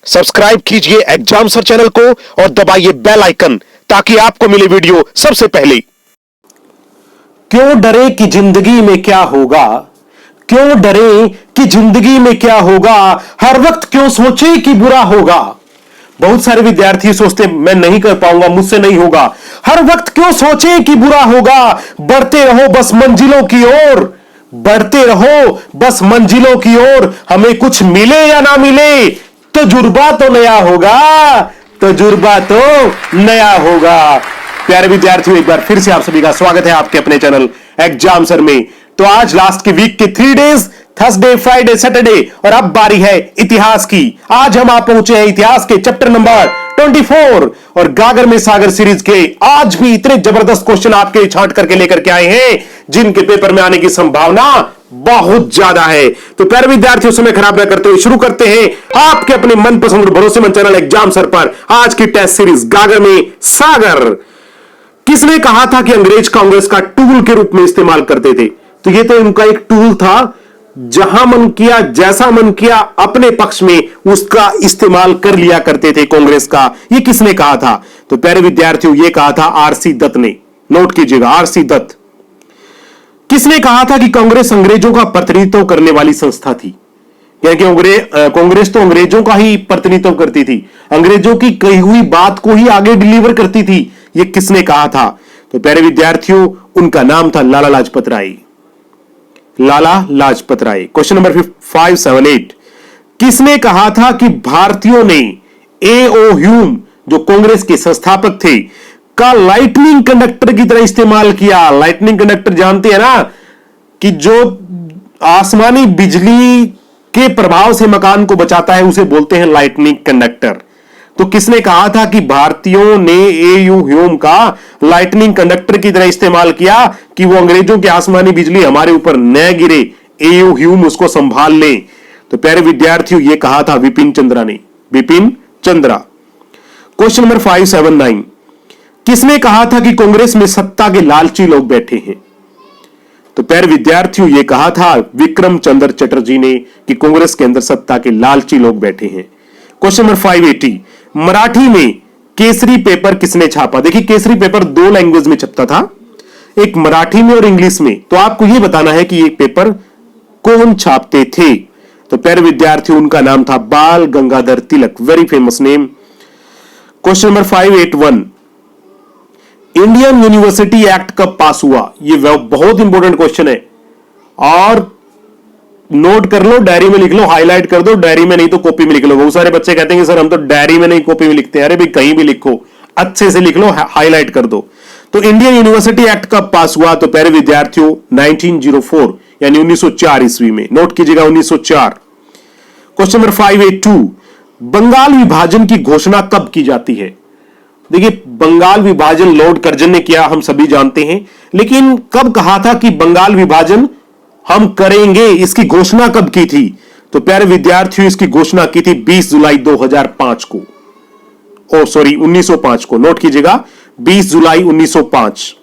Subscribe कीजिए exam sir channel को और दबाइए बेल आइकन ताकि आपको मिले वीडियो सबसे पहले। क्यों डरे कि जिंदगी में क्या होगा, क्यों डरे कि जिंदगी में क्या होगा, हर वक्त क्यों सोचे कि बुरा होगा। बहुत सारे विद्यार्थी सोचते मैं नहीं कर पाऊंगा, मुझसे नहीं होगा। हर वक्त क्यों सोचे कि बुरा होगा। बढ़ते रहो बस मंजिलों की ओर, बढ़ते रहो बस मंजिलों की ओर। हमें कुछ मिले या ना मिले, तजुर्बा तो नया होगा, तजुर्बा तो नया होगा। प्यारे विद्यार्थियों, एक बार फिर से आप सभी का स्वागत है आपके अपने चैनल एग्जाम सर में। तो आज लास्ट के वीक के 3 डेज, थर्सडे, फ्राइडे, सैटरडे, और अब बारी है इतिहास की। आज हम आप पहुंचे हैं इतिहास के चैप्टर नंबर 24 और गागर में सागर सीरीज के आज भी इतने जबरदस्त क्वेश्चन आपके छांट करके लेकर के आए हैं जिनके पेपर में आने की संभावना बहुत ज्यादा है। तो प्यारे विद्यार्थियों, समय खराब न करते हुए शुरू करते हैं आपके अपने मनपसंद और भरोसेमंद चैनल एग्जाम सर पर आज की टेस्ट सीरीज गागर में सागर। किसने कहा था कि अंग्रेज कांग्रेस का टूल के रूप में इस्तेमाल करते थे? तो ये तो उनका एक टूल था, जहां मन किया जैसा मन किया अपने पक्ष में उसका इस्तेमाल कर लिया करते थे कांग्रेस का। ये किसने कहा था? तो प्यारे विद्यार्थियों, ये कहा था आरसी दत्त ने। नोट कीजिएगा, आरसी दत्त। किसने कहा था कि कांग्रेस अंग्रेजों का प्रतिनिधित्व करने वाली संस्था थी? क्योंकि कांग्रेस तो अंग्रेजों का ही प्रतिनिधित्व करती थी, अंग्रेजों की कही हुई बात को ही आगे डिलीवर करती थी। यह किसने कहा था? तो प्यारे विद्यार्थियों, उनका नाम था लाला लाजपत राय। लाला लाजपत राय। क्वेश्चन नंबर 578, किसने कहा था कि भारतीयों ने A.O. ह्यूम, जो कांग्रेस के संस्थापक थे, का लाइटनिंग कंडक्टर की तरह इस्तेमाल किया? लाइटनिंग कंडक्टर जानते हैं ना, कि जो आसमानी बिजली के प्रभाव से मकान को बचाता है, उसे बोलते हैं लाइटनिंग कंडक्टर। तो किसने कहा था कि भारतीयों ने A.U. ह्यूम का लाइटनिंग कंडक्टर की तरह इस्तेमाल किया कि वो अंग्रेजों की आसमानी बिजली हमारे ऊपर न गिरे, A.U. ह्यूम उसको संभाल ले? तो प्यारे विद्यार्थियों, यह कहा था विपिन चंद्रा ने, विपिन चंद्रा। क्वेश्चन नंबर 579, किसने कहा था कि कांग्रेस में सत्ता के लालची लोग बैठे हैं? तो प्यारे विद्यार्थियों, यह कहा था विक्रम चंद्र चटर्जी ने कि कांग्रेस के अंदर सत्ता के लालची लोग बैठे हैं। क्वेश्चन नंबर 580, मराठी में केसरी पेपर किसने छापा? देखिए, केसरी पेपर 2 लैंग्वेज में छपता था, एक मराठी में और इंग्लिश में। तो आपको यह बताना है कि यह पेपर कौन छापते थे? तो प्यारे विद्यार्थियों, उनका नाम था Bal Gangadhar Tilak, very famous name. Question number 581, Indian university act कब पास हुआ? यह बहुत इंपॉर्टेंट क्वेश्चन है और नोट कर लो, डायरी में लिख लो, हाईलाइट कर दो, डायरी में नहीं तो कॉपी में लिख लो। बहुत सारे बच्चे कहते हैं सर हम तो डायरी में नहीं कॉपी में लिखते हैं। अरे भाई, कहीं भी लिखो, अच्छे से लिख लो, हाईलाइट कर दो। तो इंडियन यूनिवर्सिटी एक्ट कब पास हुआ? तो प्यारे विद्यार्थियों, 1904 यानी 1904 ईस्वी में। नोट कीजिएगा, 1904। क्वेश्चन नंबर 582, बंगाल विभाजन की घोषणा कब की जाती है? देखिए, बंगाल विभाजन लॉर्ड कर्जन ने किया, हम सभी जानते हैं, लेकिन कब कहा था कि बंगाल विभाजन हम करेंगे? इसकी घोषणा कब की थी? तो प्यारे विद्यार्थियों, इसकी घोषणा की थी 20 जुलाई 2005 को। 1905 को। नोट कीजिएगा, 20 जुलाई 1905।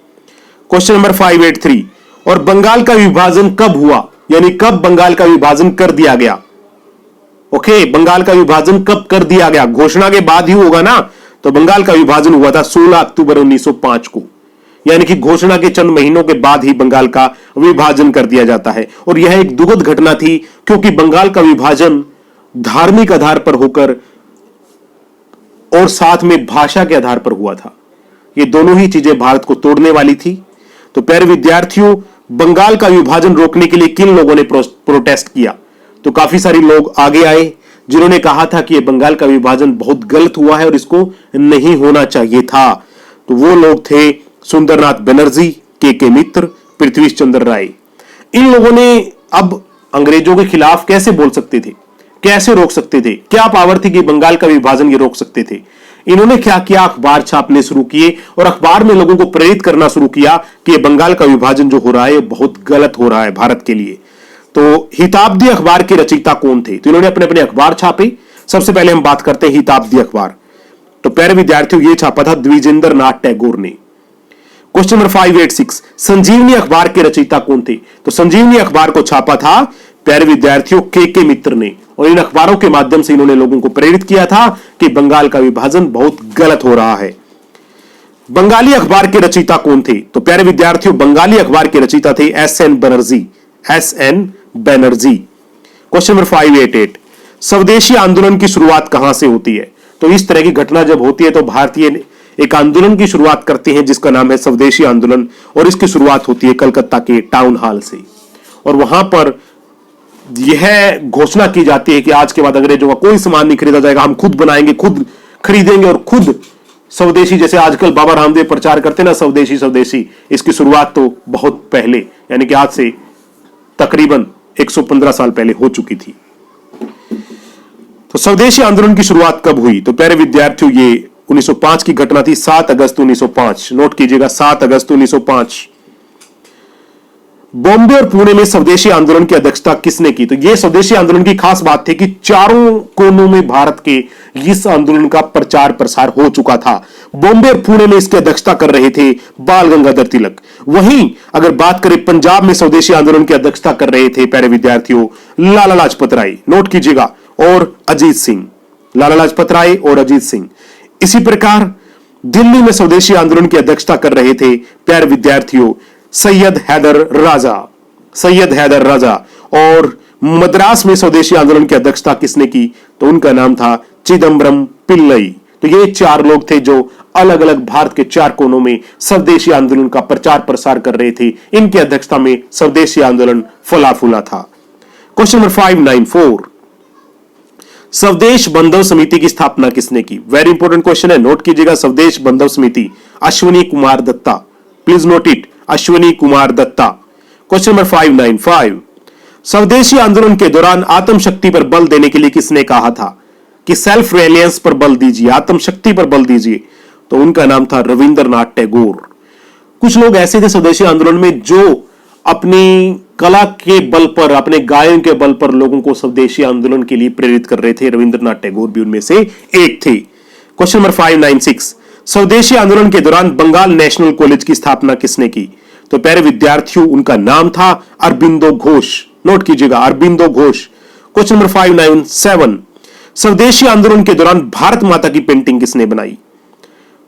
क्वेश्चन नंबर 583, और बंगाल का विभाजन कब हुआ? यानी कब बंगाल का विभाजन कर दिया गया? ओके, बंगाल का विभाजन कब कर दिया गया? घोषणा के बाद ही होगा ना। तो बंगाल का विभाजन हुआ था 16 अक्टूबर 1905 को, यानी कि घोषणा के चंद महीनों के बाद ही बंगाल का विभाजन कर दिया जाता है। और यह एक दुखद घटना थी, क्योंकि बंगाल का विभाजन धार्मिक आधार पर होकर और साथ में भाषा के आधार पर हुआ था। ये दोनों ही चीजें भारत को तोड़ने वाली थी। तो प्यारे विद्यार्थियों, बंगाल का विभाजन रोकने के लिए किन लोगों ने प्रोटेस्ट किया? तो काफी सारे लोग आगे आए जिन्होंने कहा था कि यह बंगाल का विभाजन बहुत गलत हुआ है और इसको नहीं होना चाहिए था। तो वो लोग थे सुंदरनाथ बनर्जी, के मित्र, पृथ्वी चंद्र राय। इन लोगों ने अब अंग्रेजों के खिलाफ कैसे बोल सकते थे, कैसे रोक सकते थे? क्या पावर थी कि बंगाल का विभाजन ये रोक सकते थे? इन्होंने क्या किया? अखबार छापने शुरू किए और अखबार में लोगों को प्रेरित करना शुरू किया कि बंगाल का विभाजन जो हो रहा है बहुत गलत हो रहा है भारत के लिए। तो हिताब्दी अखबार के रचयिता कौन थे? तो इन्होंने अपने अपने अखबार छापे। सबसे पहले हम बात करते हैं हिताब्दी अखबार। तो प्यारे विद्यार्थियों, ये छापा था द्विजेंद्र नाथ टैगोर ने। क्वेश्चन नंबर 586, संजीवनी अखबार के रचयिता कौन थे? तो संजीवनी अखबार को छापा था प्यारे विद्यार्थियों के मित्र ने। और इन अखबारों के माध्यम से इन्होंने लोगों को प्रेरित किया था कि बंगाल का विभाजन बहुत गलत हो रहा है। बंगाली अखबार के रचयिता कौन थे? तो प्यारे विद्यार्थियों, बंगाली अखबार के रचयिता थे SN. Banerjee. SN. Banerjee. Question number 588, स्वदेशी आंदोलन की शुरुआत कहां से होती है? तो इस तरह की घटना जब होती है तो भारतीय एक आंदोलन की शुरुआत करते हैं जिसका नाम है स्वदेशी आंदोलन, और इसकी शुरुआत होती है कलकत्ता के टाउन हॉल से। और वहां पर यह घोषणा की जाती है कि आज के बाद अंग्रेजों का कोई सामान नहीं खरीदा जाएगा, हम खुद बनाएंगे, खुद खरीदेंगे और खुद स्वदेशी, जैसे आजकल बाबा रामदेव प्रचार करते हैं ना स्वदेशी स्वदेशी, इसकी शुरुआत तो बहुत पहले यानी कि आज से तकरीबन 115 साल पहले हो चुकी थी। तो स्वदेशी आंदोलन की शुरुआत कब हुई? तो प्यारे विद्यार्थियों, ये 1905 की घटना थी, 7 अगस्त 1905। नोट कीजिएगा, 7 अगस्त 1905। बॉम्बे और पुणे में स्वदेशी आंदोलन की अध्यक्षता किसने की? तो यह स्वदेशी आंदोलन की खास बात थी कि चारों कोनों में भारत के इस आंदोलन का प्रचार प्रसार हो चुका था। बॉम्बे और पुणे में इसकी अध्यक्षता कर रहे थे बाल गंगाधर तिलक। वहीं अगर बात करें पंजाब में स्वदेशी आंदोलन की अध्यक्षता कर रहे थे प्यारे विद्यार्थियों लाला लाजपत राय। नोट कीजिएगा, और अजीत सिंह। लाला लाजपत राय और अजीत सिंह। इसी प्रकार दिल्ली में स्वदेशी आंदोलन की अध्यक्षता कर रहे थे प्यारे विद्यार्थियों सैयद हैदर राजा। सैयद हैदर राजा। और मद्रास में स्वदेशी आंदोलन की अध्यक्षता किसने की? तो उनका नाम था चिदम्बरम पिल्लई। तो ये चार लोग थे जो अलग अलग भारत के चार कोनों में स्वदेशी आंदोलन का प्रचार प्रसार कर रहे थे। इनकी अध्यक्षता में स्वदेशी आंदोलन फला फूला था। क्वेश्चन नंबर 594, स्वदेश बंधव समिति की स्थापना किसने की? वेरी इंपॉर्टेंट क्वेश्चन है, नोट कीजिएगा। Swadesh Bandhab Samiti, Ashwini Kumar Dutta. Please note it, Ashwini Kumar Dutta. Question number 595, Swadeshi आंदोलन के दौरान आत्मशक्ति पर बल देने के लिए किसने कहा था कि सेल्फ रिलायंस पर बल दीजिए, आत्मशक्ति पर बल दीजिए? तो उनका नाम था रविंद्रनाथ टैगोर। कुछ लोग ऐसे थे स्वदेशी आंदोलन में जो अपनी कला के बल पर, अपने गायन के बल पर लोगों को स्वदेशी आंदोलन के लिए प्रेरित कर रहे थे। रविंद्रनाथ टैगोर भी उनमें से एक थे। क्वेश्चन नंबर 596, स्वदेशी आंदोलन के दौरान बंगाल नेशनल कॉलेज की स्थापना किसने की? तो प्यारे विद्यार्थियों, उनका नाम था अरबिंदो घोष। नोट कीजिएगा, अरबिंदो घोष। क्वेश्चन नंबर 597, स्वदेशी आंदोलन के दौरान भारत माता की पेंटिंग किसने बनाई?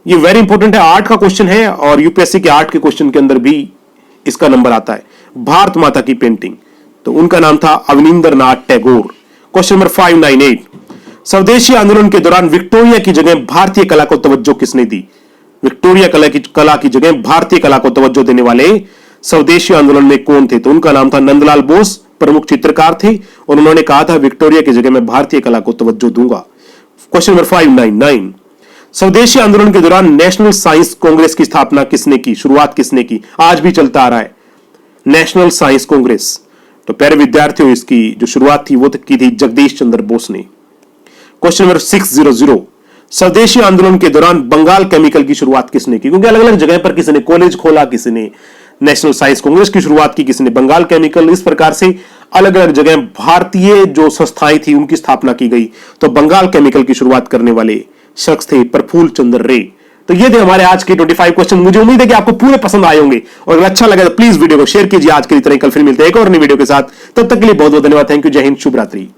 ये वेरी इंपॉर्टेंट है, आर्ट का क्वेश्चन है और यूपीएससी के आर्ट के क्वेश्चन के अंदर भी इसका नंबर आता है। भारत माता की पेंटिंग, तो उनका नाम था अवनींद्रनाथ टैगोर। क्वेश्चन नंबर 598, स्वदेशी आंदोलन के दौरान विक्टोरिया की जगह भारतीय कला को तवज्जो किसने दी? विक्टोरिया कला की जगह भारतीय कला को तवज्जो देने वाले स्वदेशी आंदोलन में कौन थे? तो उनका नाम था नंदलाल बोस, प्रमुख चित्रकार थे और उन्होंने कहा था विक्टोरिया की जगह मैं भारतीय कला को तवज्जो दूंगा। क्वेश्चन नंबर 599, स्वदेशी आंदोलन के दौरान नेशनल साइंस कांग्रेस की स्थापना किसने की? शुरुआत किसने की? आज भी चलता आ रहा है नेशनल साइंस कांग्रेस। तो प्यारे विद्यार्थियों, इसकी जो शुरुआत थी वो की थी जगदीश चंद्र बोस ने। क्वेश्चन नंबर 600, स्वदेशी आंदोलन के दौरान बंगाल केमिकल की शुरुआत किसने की? क्योंकि अलग अलग जगह पर किसी ने कॉलेज खोला, किसी ने नेशनल साइंस कांग्रेस की शुरुआत की, किसी ने बंगाल केमिकल, इस प्रकार से अलग अलग जगह भारतीय जो संस्थाएं थी उनकी स्थापना की गई। तो बंगाल केमिकल की शुरुआत करने वाले शख्स थे प्रफुल्ल चंद्र रे। तो ये थे हमारे आज के 25 क्वेश्चन। मुझे उम्मीद है कि आपको पूरे पसंद आए होंगे और अगर अच्छा लगे तो प्लीज वीडियो को शेयर कीजिए। आज की तरह कल फिर मिलते हैं एक और नई वीडियो के साथ। तब तक के लिए बहुत बहुत धन्यवाद। Thank you. जय हिंद। शुभ रात्रि।